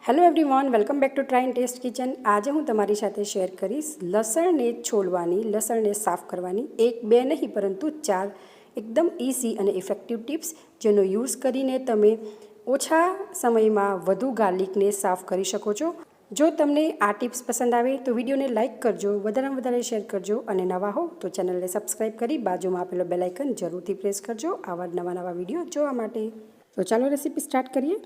Hello everyone, welcome back to try and test kitchen. આજે હું તમારી સાથે શેર કરીશ લસણને છોલવાની, લસણને સાફ કરવાની એક બે નહીં પરંતુ 4 એકદમ ઇઝી અને ઇફેક્ટિવ ટિપ્સ, જેનો યુઝ કરીને તમે ઓછા સમયમાં વધુ ગાર્લિકને સાફ કરી શકો છો। જો તમને આ ટિપ્સ પસંદ આવે તો વિડીયોને લાઇક કરજો, વધારેમાં વધારે શેર કરજો અને નવા હો તો ચેનલને સબસ્ક્રાઈબ કરી બાજુમાં આપેલો બેલ આઇકન જરૂરથી પ્રેસ કરજો આવા નવા વિડીયો જોવા માટે। તો ચાલો રેસીપી સ્ટાર્ટ કરીએ।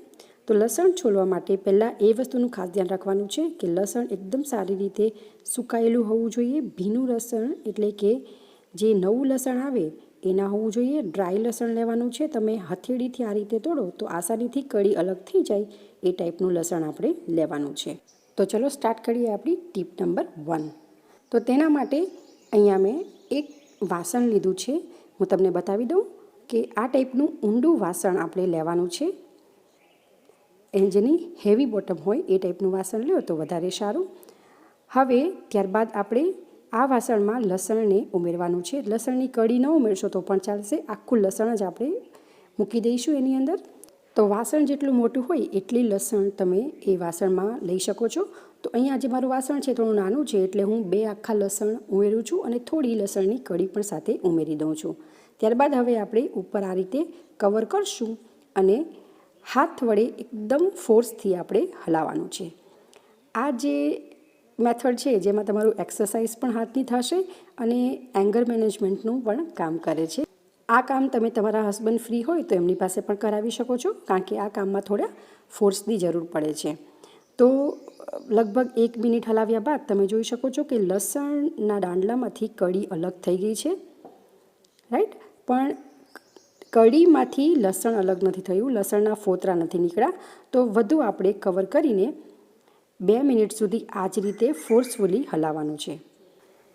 તો લસણ છોલવા માટે પહેલાં એ વસ્તુનું ખાસ ધ્યાન રાખવાનું છે કે લસણ એકદમ સારી રીતે સુકાયેલું હોવું જોઈએ। ભીનું લસણ એટલે કે જે નવું લસણ આવે એ ના હોવું જોઈએ। ડ્રાય લસણ લેવાનું છે। તમે હથેળીથી આ રીતે તોડો તો આસાનીથી કળી અલગ થઈ જાય એ ટાઈપનું લસણ આપણે લેવાનું છે। તો ચલો સ્ટાર્ટ કરીએ આપણી ટીપ નંબર 1। તો તેના માટે અહીંયા મેં એક વાસણ લીધું છે। હું તમને બતાવી દઉં કે આ ટાઈપનું ઊંડું વાસણ આપણે લેવાનું છે। જેની હેવી બોટમ હોય એ ટાઈપનું વાસણ લ્યો તો વધારે સારું। હવે ત્યારબાદ આપણે આ વાસણમાં લસણને ઉમેરવાનું છે। લસણની કળી ન ઉમેરશો તો પણ ચાલશે, આખું લસણ જ આપણે મૂકી દઈશું એની અંદર। તો વાસણ જેટલું મોટું હોય એટલી લસણ તમે એ વાસણમાં લઈ શકો છો। તો અહીંયા જે મારું વાસણ છે થોડું નાનું છે એટલે હું 2 આખા લસણ ઉમેરું છું અને થોડી લસણની કળી પણ સાથે ઉમેરી દઉં છું। ત્યારબાદ હવે આપણે ઉપર આ રીતે કવર કરશું અને હાથ વડે એકદમ ફોર્સથી આપણે હલાવવાનું છે। આ જે મેથડ છે જેમાં તમારું એક્સરસાઇઝ પણ હાથની થશે અને એંગર મેનેજમેન્ટનું પણ કામ કરે છે। આ કામ તમે તમારા હસબન્ડ ફ્રી હોય તો એમની પાસે પણ કરાવી શકો છો, કારણ કે આ કામમાં થોડા ફોર્સની જરૂર પડે છે। તો લગભગ 1 મિનિટ હલાવ્યા બાદ તમે જોઈ શકો છો કે લસણના દાંડલામાંથી કળી અલગ થઈ ગઈ છે, રાઈટ। પણ કળીમાંથી લસણ અલગ નથી થયું, લસણના ફોતરા નથી નીકળ્યા। તો વધુ આપણે કવર કરીને 2 મિનિટ સુધી આ જ રીતે ફોર્સફુલી હલાવવાનું છે।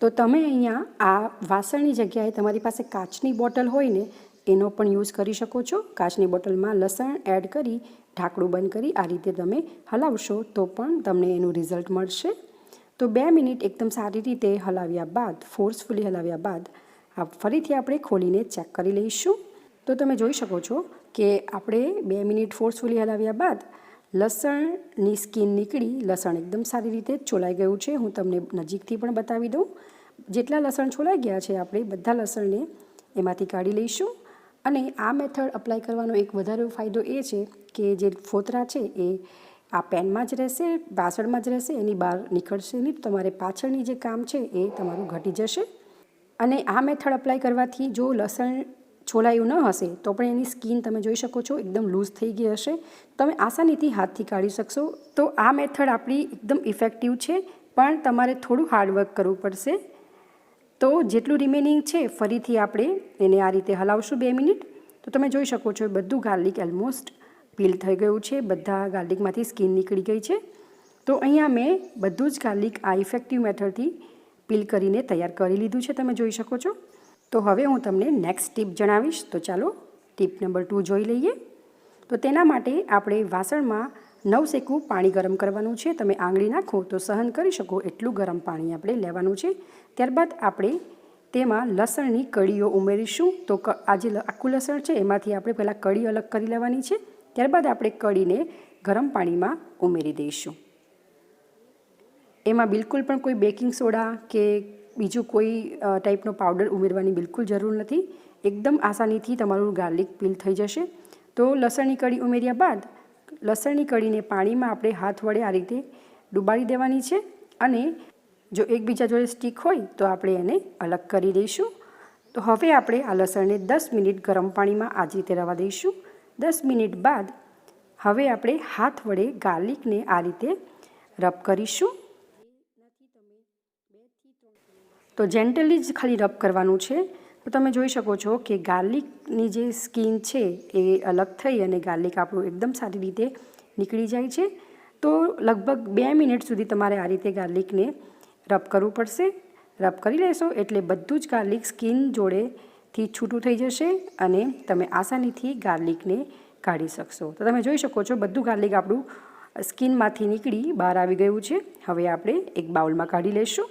તો તમે અહીંયા આ વાસણની જગ્યાએ તમારી પાસે કાચની બોટલ હોય ને એનો પણ યુઝ કરી શકો છો। કાચની બોટલમાં લસણ એડ કરી ઢાંકણું બંધ કરી આ રીતે તમે હલાવશો તો પણ તમને એનું રિઝલ્ટ મળશે। તો 2 મિનિટ એકદમ સારી રીતે હલાવ્યા બાદ, ફોર્સફુલી હલાવ્યા બાદ ફરીથી આપણે ખોલીને ચેક કરી લઈશું। તો તમે જોઈ શકો છો કે આપણે 2 મિનિટ ફોર્સફુલી હલાવ્યા બાદ લસણની સ્કીન નીકળી, લસણ એકદમ સારી રીતે છોલાઈ ગયું છે। હું તમને નજીકથી પણ બતાવી દઉં। જેટલા લસણ છોલાઈ ગયા છે આપણે બધા લસણને એમાંથી કાઢી લઈશું। અને આ મેથડ અપ્લાય કરવાનો એક વધારે ફાયદો એ છે કે જે ફોતરા છે એ આ પેનમાં જ રહેશે, વાસણમાં જ રહેશે, એની બહાર નીકળશે નહીં। તમારે પાછળની જે કામ છે એ તમારું ઘટી જશે। અને આ મેથડ અપ્લાય કરવાથી જો લસણ છોલાયું ન હશે તો પણ એની સ્કીન તમે જોઈ શકો છો એકદમ લૂઝ થઈ ગઈ હશે, તમે આસાનીથી હાથથી કાઢી શકશો। તો આ મેથડ આપણી એકદમ ઇફેક્ટિવ છે, પણ તમારે થોડું હાર્ડવર્ક કરવું પડશે। તો જેટલું રિમેનિંગ છે ફરીથી આપણે એને આ રીતે હલાવશું 2 મિનિટ। તો તમે જોઈ શકો છો બધું ગાર્લિક ઓલમોસ્ટ પીલ થઈ ગયું છે, બધા ગાર્લિકમાંથી સ્કીન નીકળી ગઈ છે। તો અહીંયા મેં બધું જ ગાર્લિક આ ઇફેક્ટિવ મેથડથી પીલ કરીને તૈયાર કરી લીધું છે, તમે જોઈ શકો છો। તો હવે હું તમને નેક્સ્ટ ટીપ જણાવીશ। તો ચાલો ટીપ નંબર 2 જોઈ લઈએ। તો તેના માટે આપણે વાસણમાં નવસેકું પાણી ગરમ કરવાનું છે। તમે આંગળી નાખો તો સહન કરી શકો એટલું ગરમ પાણી આપણે લેવાનું છે। ત્યારબાદ આપણે તેમાં લસણની કળીઓ ઉમેરીશું। તો આ જે આખું લસણ છે એમાંથી આપણે પહેલાં કળી અલગ કરી લેવાની છે, ત્યારબાદ આપણે કળીને ગરમ પાણીમાં ઉમેરી દઈશું। એમાં બિલકુલ પણ કોઈ બેકિંગ સોડા કે બીજું કોઈ ટાઈપનો પાવડર ઉમેરવાની બિલકુલ જરૂર નથી, એકદમ આસાનીથી તમારું ગાર્લિક પીલ થઈ જશે। તો લસણની કળી ઉમેર્યા બાદ લસણની કળીને પાણીમાં આપણે હાથ વડે આ રીતે ડુબાડી દેવાની છે અને જો એકબીજા જોડે સ્ટીક હોય તો આપણે એને અલગ કરી દઈશું। તો હવે આપણે આ લસણને 10 મિનિટ ગરમ પાણીમાં આ જ રીતે રહેવા દઈશું। 10 મિનિટ બાદ હવે આપણે હાથ વડે ગાર્લિકને આ રીતે રબ કરીશું। તો જેન્ટલી જ ખાલી રબ કરવાનું છે। તો તમે જોઈ શકો છો કે ગાર્લિકની જે સ્કીન છે એ અલગ થઈ અને ગાર્લિક આપણું એકદમ સારી રીતે નીકળી જાય છે। તો લગભગ 2 મિનિટ સુધી તમારે આ રીતે ગાર્લિકને રબ કરવું પડશે। રબ કરી લેશો એટલે બધું જ ગાર્લિક સ્કીન જોડેથી છૂટું થઈ જશે અને તમે આસાનીથી ગાર્લિકને કાઢી શકશો। તો તમે જોઈ શકો છો બધું ગાર્લિક આપણું સ્કીનમાંથી નીકળી બહાર આવી ગયું છે। હવે આપણે એક બાઉલમાં કાઢી લઈશું।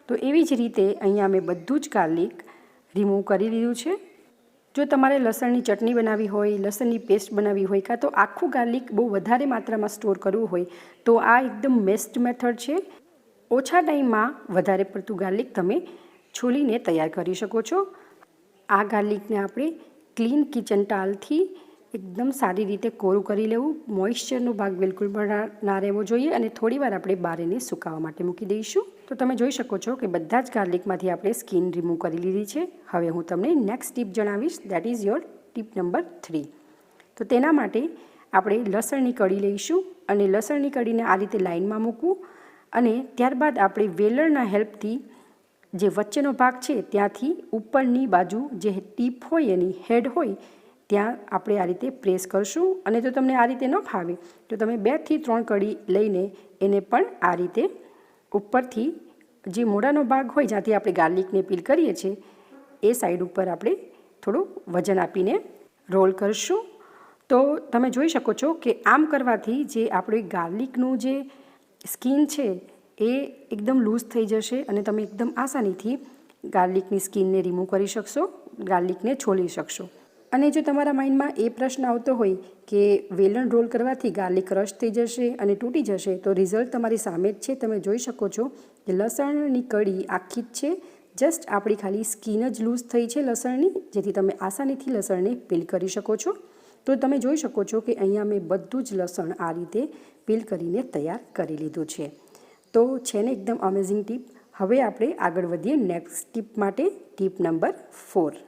તો એવી જ રીતે અહીંયા મેં બધું જ ગાર્લિક રિમૂવ કરી લીધું છે। જો તમારે લસણની ચટણી બનાવવી હોય, લસણની પેસ્ટ બનાવવી હોય, કાં તો આખું ગાર્લિક બહુ વધારે માત્રામાં સ્ટોર કરવું હોય તો આ એકદમ બેસ્ટ મેથડ છે. ઓછા ટાઈમમાં વધારે પડતું ગાર્લિક તમે છોલીને તૈયાર કરી શકો છો. આ ગાર્લિકને આપણે ક્લીન કિચન ટાલથી એકદમ સારી રીતે કોરું કરી લેવું. મોઇશ્ચરનો ભાગ બિલકુલ પણ ના રહેવો જોઈએ અને થોડીવાર આપણે બહાર એને સુકાવવા માટે મૂકી દઈશું. તો તમે જોઈ શકો છો કે બધા જ ગાર્લિકમાંથી આપણે સ્કિન રિમૂવ કરી લીધી છે. હવે હું તમને નેક્સ્ટ ટીપ જણાવીશ, that is your tip number 3. તો તેના માટે આપણે લસણની કળી લઈશું અને લસણની કળીને આ રીતે લાઇનમાં મૂકવું અને ત્યારબાદ આપણે વેલણના હેલ્પથી જે વચ્ચેનો ભાગ છે ત્યાંથી ઉપરની બાજુ જે ટીપ હોય એની હેડ હોય ત્યાં આપણે આ રીતે પ્રેસ કરશું. અને જો તમને આ રીતે ન ફાવે તો તમે 2 થી 3 કળી લઈને એને પણ આ રીતે ઉપરથી જે મોઢાનો ભાગ હોય જ્યાંથી આપણે ગાર્લિકને પીલ કરીએ છીએ એ સાઈડ ઉપર આપણે થોડું વજન આપીને રોલ કરશું. તો તમે જોઈ શકો છો કે આમ કરવાથી જે આપણે ગાર્લિકનું જે સ્કિન છે એ એકદમ લૂઝ થઈ જશે અને તમે એકદમ આસાનીથી ગાર્લિકની સ્કિનને રિમૂવ કરી શકશો, ગાર્લિકને છોલી શકશો. અને જો તમારા માઇન્ડમાં એ પ્રશ્ન આવતો હોય કે વેલણ રોલ કરવાથી ગાર્લિક ક્રશ થઈ જશે અને તૂટી જશે, તો રિઝલ્ટ તમારી સામે જ છે. તમે જોઈ શકો છો કે લસણની કળી આખી જ છે, જસ્ટ આપણી ખાલી સ્કિન જ લૂઝ થઈ છે લસણની, જેથી તમે આસાનીથી લસણને પીલ કરી શકો છો. તો તમે જોઈ શકો છો કે અહીંયા મેં બધું જ લસણ આ રીતે પીલ કરીને તૈયાર કરી લીધું છે. તો છે ને એકદમ અમેઝિંગ ટીપ. હવે આપણે આગળ વધીએ નેક્સ્ટ ટીપ માટે, ટીપ નંબર 4.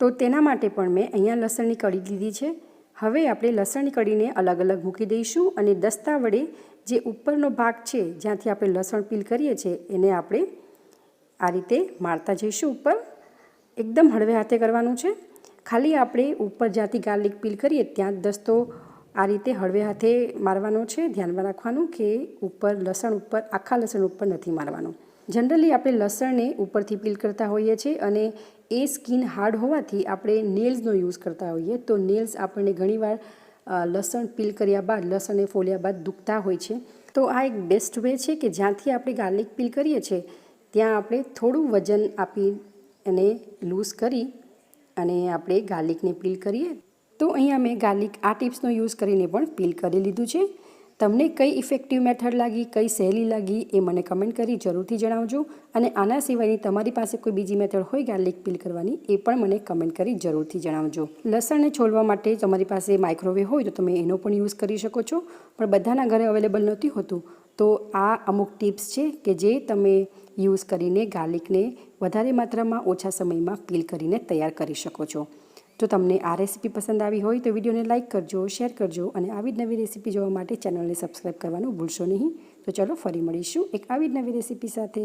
તો તેના માટે પણ મેં અહીંયા લસણની કળી લીધી છે. હવે આપણે લસણની કળીને અલગ અલગ મૂકી દઈશું અને દસ્તા વડે જે ઉપરનો ભાગ છે જ્યાંથી આપણે લસણ પીલ કરીએ છીએ એને આપણે આ રીતે મારતા જઈશું ઉપર. એકદમ હળવે હાથે કરવાનું છે. ખાલી આપણે ઉપર જ્યાંથી ગાર્લિક પીલ કરીએ ત્યાં જ દસ્તો આ રીતે હળવે હાથે મારવાનો છે. ધ્યાનમાં રાખવાનું કે ઉપર લસણ ઉપર, આખા લસણ ઉપર નથી મારવાનું. જનરલી આપણે લસણને ઉપરથી પીલ કરતા હોઈએ છીએ અને એ સ્કિન હાર્ડ હોવાથી આપણે નેલ્સનો યુઝ કરતા હોઈએ, તો નેલ્સ આપણને ઘણીવાર લસણ પીલ કર્યા બાદ, લસણને ફોલ્યા બાદ દુખતા હોય છે. તો આ એક બેસ્ટ વે છે કે જ્યાંથી આપણે ગાર્લિક પીલ કરીએ છીએ ત્યાં આપણે થોડું વજન આપી એને લૂઝ કરી અને આપણે ગાર્લિકને પીલ કરીએ. તો અહીંયા મેં ગાર્લિક આ ટિપ્સનો યુઝ કરીને પણ પીલ કરી લીધું છે. તમને કઈ ઇફેક્ટિવ મેથડ લાગી, કઈ સહેલી લાગી એ મને કમેન્ટ કરી જરૂરથી જણાવજો. અને આના સિવાયની તમારી પાસે કોઈ બીજી મેથડ હોય ગાર્લિક પીલ કરવાની એ પણ મને કમેન્ટ કરી જરૂરથી જણાવજો. લસણને છોલવા માટે તમારી પાસે માઇક્રોવેવ હોય તો તમે એનો પણ યુઝ કરી શકો છો, પણ બધાના ઘરે અવેલેબલ નથી હોતું. તો આ અમુક ટિપ્સ છે કે જે તમે યુઝ કરીને ગાર્લિકને વધારે માત્રામાં ઓછા સમયમાં પીલ કરીને તૈયાર કરી શકો છો. જો તમને આ રેસીપી પસંદ આવી હોય તો વિડીયોને લાઇક કરજો, શેર કરજો અને આવી જ નવી રેસીપી જોવા માટે ચેનલને સબસ્ક્રાઈબ કરવાનું ભૂલશો નહીં. તો ચલો ફરી મળીશું એક આવી જ નવી રેસીપી સાથે.